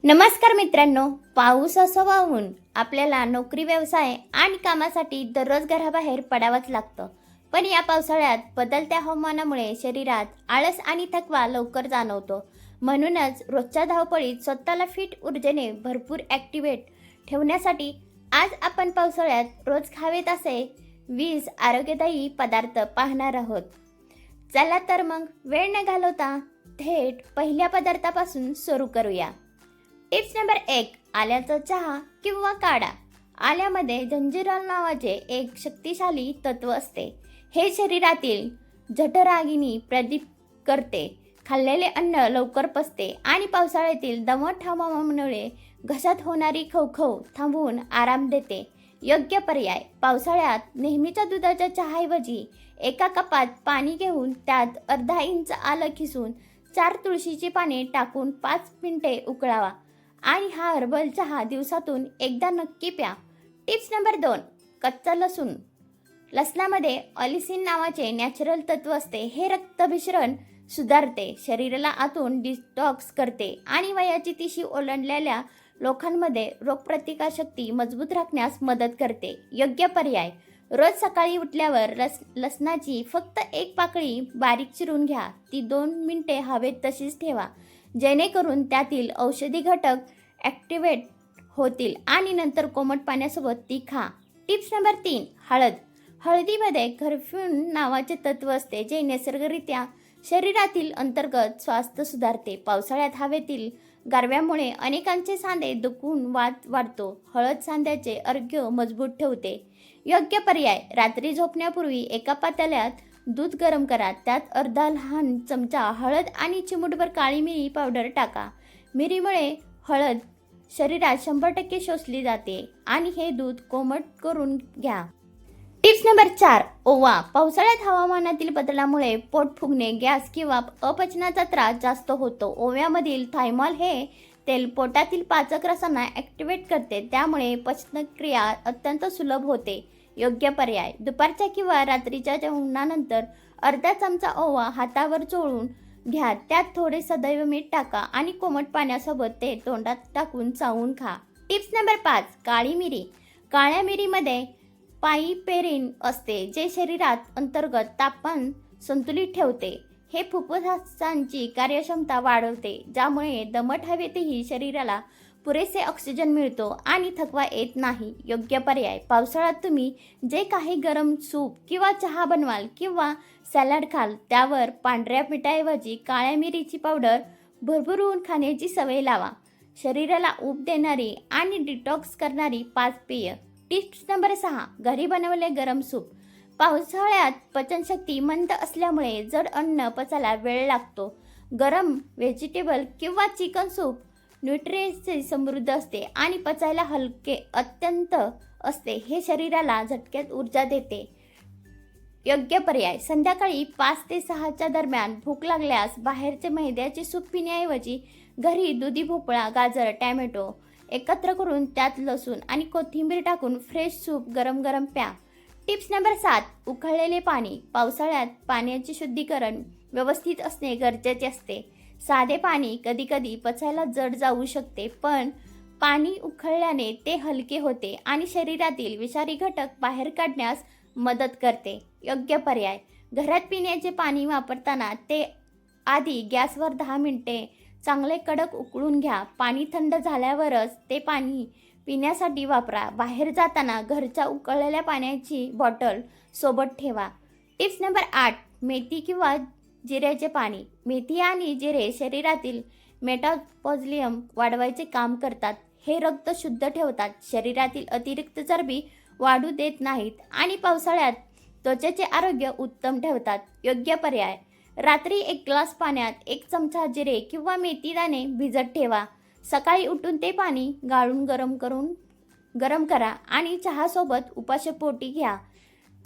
नमस्कार मित्रांनो, पाऊस असो वा ऊन, आपल्याला नोकरी व्यवसाय आणि कामासाठी दररोज घराबाहेर पडावंच लागतं. पण या पावसाळ्यात बदलत्या हवामानामुळे शरीरात आळस आणि थकवा लवकर जाणवतो. म्हणूनच रोजच्या धावपळीत स्वतःला फिट ऊर्जेने भरपूर ॲक्टिवेट ठेवण्यासाठी आज आपण पावसाळ्यात रोज खावेत असे 20 आरोग्यदायी पदार्थ पाहणार आहोत. चला तर मग वेळ न घालवता थेट पहिल्या पदार्थापासून सुरू करूया. Tips number 1. आल्याचा चहा किंवा काढा. आल्यामध्ये जंजिरल नावाचे एक शक्तिशाली तत्व असते. हे शरीरातील जठराग्नी प्रदीप करते. खाल्लेले अन्न लवकर पचते आणि पावसाळ्यातील दमट हवामानामुळे घशात होणारी खवखव थांबवून आराम देते. योग्य पर्याय. पावसाळ्यात नेहमीच्या दुधाच्या चहाऐवजी एका कपात पाणी घेऊन त्यात अर्धा इंच आलं खिसून 4 तुळशीची पाने टाकून 5 मिनिटे उकळावा आणि हा हर्बल चहा दिवसातून एकदा नक्की प्या. Tips number 2. कच्चा लसूण. लसणामध्ये ऑलिसिन नावाचे नॅचरल तत्व असते. हे रक्ताभिसरण सुधारते, शरीराला आतून डिटॉक्स करते आणि वयाची तिशी ओलांडलेल्या लोकांमध्ये रोगप्रतिकारशक्ती मजबूत राखण्यास मदत करते. योग्य पर्याय. रोज सकाळी उठल्यावर लसणाची फक्त एक पाकळी बारीक चिरून घ्या. ती 2 मिनिटे हवेत तशीच ठेवा, जेणेकरून त्यातील औषधी घटक ॲक्टिवेट होतील आणि नंतर कोमट पाण्यासोबत ती खा. Tips number 3. हळद. हळदीमध्ये घरफ्यून नावाचे तत्व असते, जे नैसर्गिकरित्या शरीरातील अंतर्गत स्वास्थ्य सुधारते. पावसाळ्यात हवेतील गारव्यामुळे अनेकांचे सांधे दुखून वाढतो. हळद सांध्याचे आरोग्य मजबूत ठेवते. योग्य पर्याय. रात्री झोपण्यापूर्वी एका पातेल्यात दूध गरम करा. त्यात अर्धा लहान चमचा हळद आणि चिमूटभर काळी मिरी पावडर टाका. मिरीमुळे हळद शरीरात 100% शोषली जाते आणि हे दूध कोमट करून घ्या. Tips number 4. ओवा. पावसाळ्यात हवामानातील बदलामुळे पोट फुगणे, गॅस किंवा अपचनाचा त्रास जास्त होतो. ओव्यामधील थायमॉल हे तेल पोटातील पाचक रसांना ॲक्टिवेट करते, त्यामुळे पचनक्रिया अत्यंत सुलभ होते. योग्य पर्याय. दुपारच्या किंवा रात्रीच्या जेवणानंतर अर्धा चमचा ओवा हातावर चोळून घ्या. त्यात थोडे सदैव मीठ टाका आणि कोमट पाण्यासोबत ते तोंडात टाकून चावून खा. Tips number 5. काळी मिरी. काळ्या मिरीमध्ये पाइपेरिन असते, जे शरीरात अंतर्गत तापमान संतुलित ठेवते. हे फुफ्फुसांची कार्यक्षमता वाढवते, ज्यामुळे दमट हवेतही शरीराला पुरेसे ऑक्सिजन मिळतो आणि थकवा येत नाही. योग्य पर्याय. पावसाळ्यात तुम्ही जे काही गरम सूप किंवा चहा बनवाल किंवा सॅलड खाल, त्यावर पांढऱ्या मिठाऐवजी काळ्या मिरीची पावडर भरभरून खाण्याची सवय लावा. शरीराला ऊब देणारी आणि डिटॉक्स करणारी 5 पेय. Tips number 6. घरी बनवले गरम सूप. पावसाळ्यात पचनशक्ती मंद असल्यामुळे जड अन्न पचायला वेळ लागतो. गरम व्हेजिटेबल किंवा चिकन सूप न्यूट्रिएंट्सचे समृद्ध असते आणि पचायला हलके अत्यंत असते. हे शरीराला झटक्यात ऊर्जा देते. योग्य पर्याय. संध्याकाळी 5 ते 6च्या दरम्यान भूक लागल्यास बाहेरचे मैद्याचे सूप पिण्याऐवजी घरी दुधी भोपळा, गाजर, टॅमॅटो एकत्र करून त्यात लसूण आणि कोथिंबीर टाकून फ्रेश सूप गरम गरम प्या. Tips number 7. उकळलेले पाणी. पावसाळ्यात पाण्याचे शुद्धीकरण व्यवस्थित असणे गरजेचे असते. साधे पाणी कधीकधी पचायला जड जाऊ शकते, पण पाणी उकळल्याने ते हलके होते आणि शरीरातील विषारी घटक बाहेर काढण्यास मदत करते. योग्य पर्याय. घरात पिण्याचे पाणी वापरताना ते आधी गॅसवर 10 मिनिटे चांगले कडक उकळून घ्या. पाणी थंड झाल्यावरच ते पाणी पिण्यासाठी वापरा. बाहेर जाताना घरच्या उकळलेल्या पाण्याची बॉटल सोबत ठेवा. Tips number 8. मेथी किंवा जिऱ्याचे पाणी. मेथी आणि जिरे शरीरातील मेटाबॉलिझम वाढवायचे काम करतात. हे रक्त शुद्ध ठेवतात, शरीरातील अतिरिक्त चरबी वाढू देत नाहीत आणि पावसाळ्यात त्वचेचे आरोग्य उत्तम ठेवतात. योग्य पर्याय. रात्री 1 ग्लास पाण्यात 1 चमचा जिरे किंवा मेथी दाणे भिजत ठेवा. सकाळी उठून ते पाणी गाळून गरम करा आणि चहासोबत उपाशीपोटी घ्या.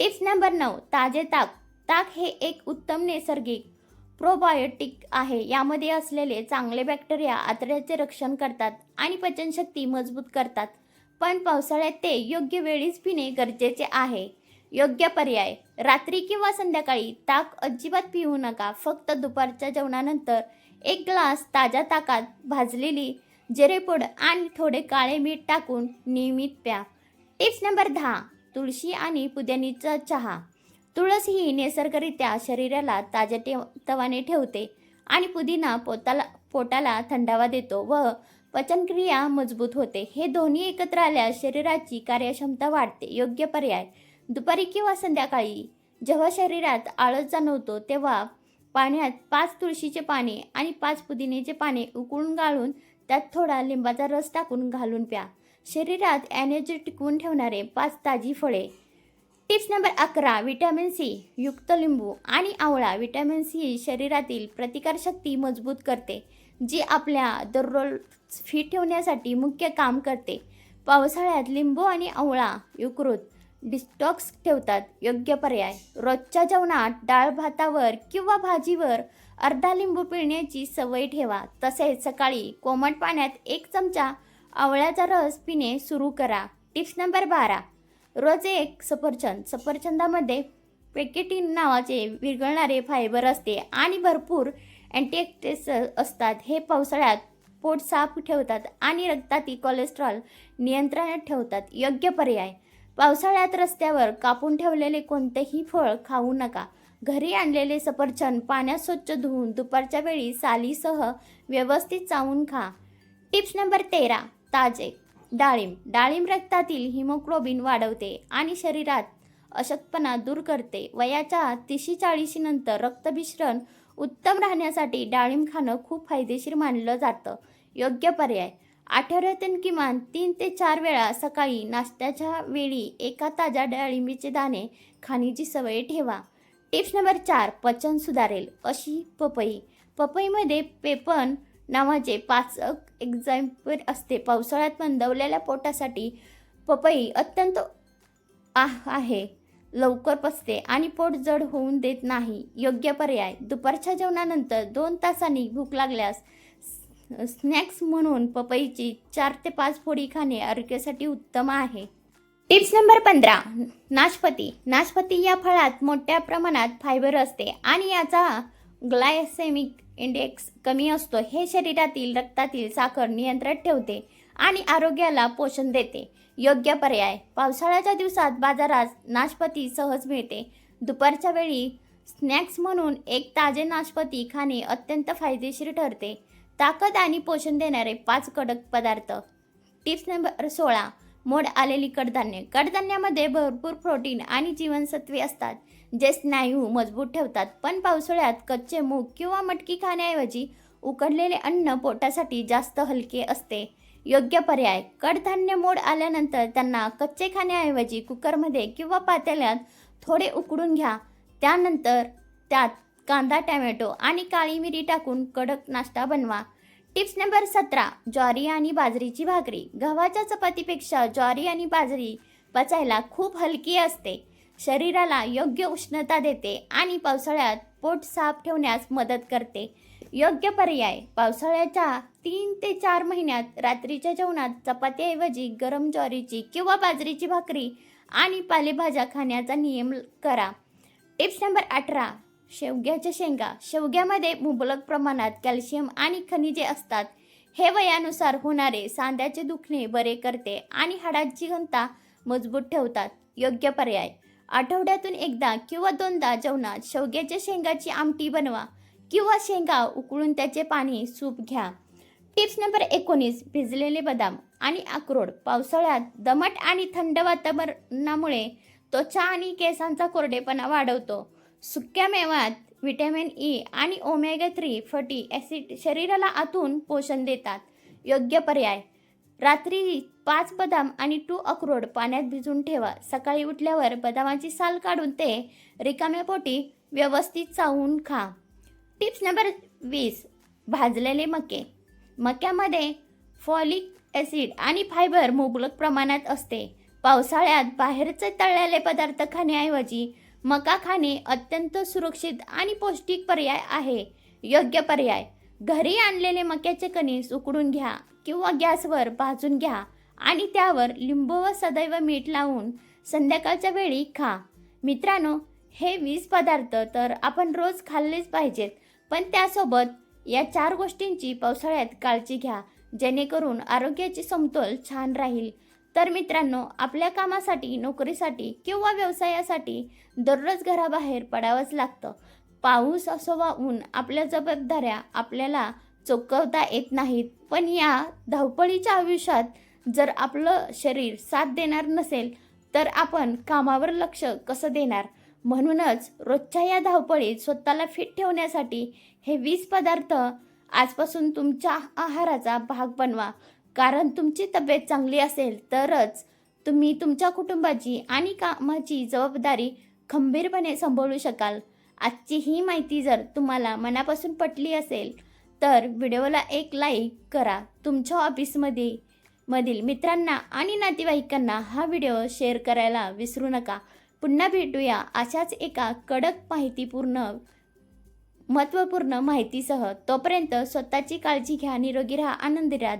Tips number 9. ताजे ताक. ताक हे एक उत्तम नैसर्गिक प्रोबायोटिक आहे. यामध्ये असलेले चांगले बॅक्टेरिया आतड्याचे रक्षण करतात आणि पचनशक्ती मजबूत करतात. पण पावसाळ्यात ते योग्य वेळीच पिणे गरजेचे आहे. योग्य पर्याय. रात्री किंवा संध्याकाळी ताक अजिबात पिऊ नका. फक्त दुपारच्या जेवणानंतर 1 ग्लास ताज्या ताकात भाजलेली जिरेपूड आणि थोडे काळे मीठ टाकून नियमित प्या. Tips number 10. तुळशी आणि पुदिन्याचा चहा. तुळस ही नैसर्गिकरित्या शरीराला तवाने ठेवते आणि पुदिना पोटाला थंडावा देतो व पचनक्रिया मजबूत होते. हे दोन्ही एकत्र आल्यास शरीराची कार्यक्षमता वाढते. योग्य पर्याय. दुपारी किंवा संध्याकाळी जेव्हा शरीरात आळस जाणवतो तेव्हा पाण्यात 5 तुळशीचे पाने आणि 5 पुदिन्याचे पाने उकळून गाळून त्यात थोडा लिंबाचा रस टाकून घालून प्या. शरीरात एनर्जी टिकवून ठेवणारे 5 ताजी फळे. Tips number 11. व्हिटॅमिन सी युक्त लिंबू आणि आवळा. व्हिटॅमिन सी शरीरातील प्रतिकारशक्ती मजबूत करते, जी आपल्या दररोज फिट ठेवण्यासाठी मुख्य काम करते. पावसाळ्यात लिंबू आणि आवळा यकृत डिटॉक्स ठेवतात. योग्य पर्याय. रोजच्या जेवणात डाळ भातावर किंवा भाजीवर अर्धा लिंबू पिळण्याची सवय ठेवा. तसेच सकाळी कोमट पाण्यात 1 चमचा आवळ्याचा रस पिणे सुरू करा. Tips number 12. रोज एक सफरचंद. सफरचंदामध्ये पेकेटिन नावाचे विरघळणारे फायबर असते आणि भरपूर अँटीऑक्सिडंट्स असतात. हे पावसाळ्यात पोट साफ ठेवतात आणि रक्तातील कोलेस्ट्रॉल नियंत्रणात ठेवतात. योग्य पर्याय. पावसाळ्यात रस्त्यावर कापून ठेवलेले कोणतेही फळ खाऊ नका. घरी आणलेले सफरचंद पाण्यात स्वच्छ धुवून दुपारच्या वेळी सालीसह व्यवस्थित चावून खा. Tips number 13. ताजे डाळिंब. डाळिंब रक्तातील हिमोग्लोबिन वाढवते आणि शरीरात अशक्तपणा दूर करते. वयाच्या 30-40 नंतर रक्तभिसरण उत्तम राहण्यासाठी डाळिंब खाणं खूप फायदेशीर मानलं जातं. योग्य पर्याय. आठवड्यातून किमान 3 ते 4 वेळा सकाळी नाश्त्याच्या वेळी एका ताज्या डाळिंबीचे दाणे खाण्याची सवय ठेवा. Tips number 4. पचन सुधारेल अशी पपई. पपईमध्ये पेपन नावाचे पाचक एन्झाईम असते. पावसाळ्यात मंदवलेल्या पोटासाठी पपई अत्यंत आहे. लवकर पचते आणि पोट जड होऊन देत नाही. योग्य पर्याय. दुपारच्या जेवणानंतर 2 तासांनी भूक लागल्यास स्नॅक्स म्हणून पपईची 4 ते 5 फोडी खाणे आरोग्यासाठी उत्तम आहे. Tips number 15. नाशपती. नाशपती या फळात मोठ्या प्रमाणात फायबर असते आणि याचा ग्लायसेमिक इंडेक्स कमी असतो. हे शरीरातील रक्तातील साखर नियंत्रणात ठेवते आणि आरोग्याला पोषण देते. योग्य पर्याय. पावसाळ्याच्या दिवसात बाजारात नाशपती सहज मिळते. दुपारच्या वेळी स्नॅक्स म्हणून 1 ताजे नाशपती खाणे अत्यंत फायदेशीर ठरते. ताकद आणि पोषण देणारे 5 कडक पदार्थ. Tips number 16. मोड आलेली कडधान्य. कडधान्यामध्ये भरपूर प्रोटीन आणि जीवनसत्वे असतात जे स्नायू मजबूत ठेवतात. पण पावसाळ्यात कच्चे मूग किंवा मटकी खाण्याऐवजी उकडलेले अन्न पोटासाठी जास्त हलके असते. योग्य पर्याय. कडधान्य मोड आल्यानंतर त्यांना कच्चे खाण्याऐवजी कुकरमध्ये किंवा पातेल्यात थोडे उकडून घ्या. त्यानंतर त्यात कांदा, टोमॅटो आणि काळी मिरी टाकून कडक नाश्ता बनवा. Tips number 17. ज्वारी आणि बाजरीची भाकरी. गव्हाच्या चपातीपेक्षा ज्वारी आणि बाजरी पचायला खूप हलकी असते. शरीराला योग्य उष्णता देते आणि पावसाळ्यात पोट साफ ठेवण्यास मदत करते. योग्य पर्याय. पावसाळ्याच्या 3 ते 4 महिन्यात रात्रीच्या जेवणात चपातीऐवजी गरम ज्वारीची किंवा बाजरीची भाकरी आणि पालेभाज्या खाण्याचा नियम करा. Tips number 18. शेवग्याच्या शेंगा. शेवग्यामध्ये मुबलक प्रमाणात कॅल्शियम आणि खनिजे असतात. हे वयानुसार होणारे सांध्याचे दुखणे बरे करते आणि हाडांची घनता मजबूत ठेवतात. योग्य पर्याय. आठवड्यातून एकदा किंवा 2दा जेवणात शेवग्याच्या शेंगाची आमटी बनवा किंवा शेंगा उकळून त्याचे पाणी सूप घ्या. Tips number 19. भिजलेले बदाम आणि अक्रोड. पावसाळ्यात दमट आणि थंड वातावरणामुळे त्वचा आणि केसांचा कोरडेपणा वाढवतो. सुक्या मेव्यात व्हिटॅमिन ई आणि ओमेगा 3 फॅटी ॲसिड शरीराला आतून पोषण देतात. योग्य पर्याय. रात्री 5 बदाम आणि 2 अक्रोड पाण्यात भिजवून ठेवा. सकाळी उठल्यावर बदामाची साल काढून ते रिकाम्या पोटी व्यवस्थित चावून खा. Tips number 20. भाजलेले मके. मक्यामध्ये फॉलिक ॲसिड आणि फायबर मुबलक प्रमाणात असते. पावसाळ्यात बाहेरचे तळलेले पदार्थ खाण्याऐवजी मका खाणे अत्यंत सुरक्षित आणि पौष्टिक पर्याय आहे. योग्य पर्याय. घरी आणलेले मक्याचे कणीस उकडून घ्या किंवा गॅसवर भाजून घ्या आणि त्यावर लिंबू व सदैव मीठ लावून संध्याकाळच्या वेळी खा. मित्रांनो, हे 20 पदार्थ तर आपण रोज खाल्लेच पाहिजेत, पण त्यासोबत या 4 गोष्टींची पावसाळ्यात काळजी घ्या. जेणेकरून आरोग्याची समतोल छान राहील. तर मित्रांनो, आपल्या कामासाठी, नोकरीसाठी किंवा व्यवसायासाठी दररोज घराबाहेर पडावंच लागतं. पाऊस असो वा ऊन, आपल्या जबाबदाऱ्या आपल्याला चुकवता येत नाहीत. पण या धावपळीच्या आयुष्यात जर आपलं शरीर साथ देणार नसेल तर आपण कामावर लक्ष कसं देणार? म्हणूनच रोजच्या या धावपळीत स्वतःला फिट ठेवण्यासाठी हे 20 पदार्थ आजपासून तुमच्या आहाराचा भाग बनवा. कारण तुमची तब्येत चांगली असेल तरच तुम्ही तुमच्या कुटुंबाची आणि कामाची जबाबदारी खंबीरपणे सांभाळू शकाल. आजची ही माहिती जर तुम्हाला मनापासून पटली असेल तर व्हिडिओला एक लाईक करा. तुमच्या मधील मित्रांना आणि नातेवाईकांना हा व्हिडिओ शेअर करायला विसरू नका. पुन्हा भेटूया अशाच एका कडक महत्त्वपूर्ण माहितीसह. तोपर्यंत स्वतःची काळजी घ्या, निरोगी राहा, आनंदी राहा.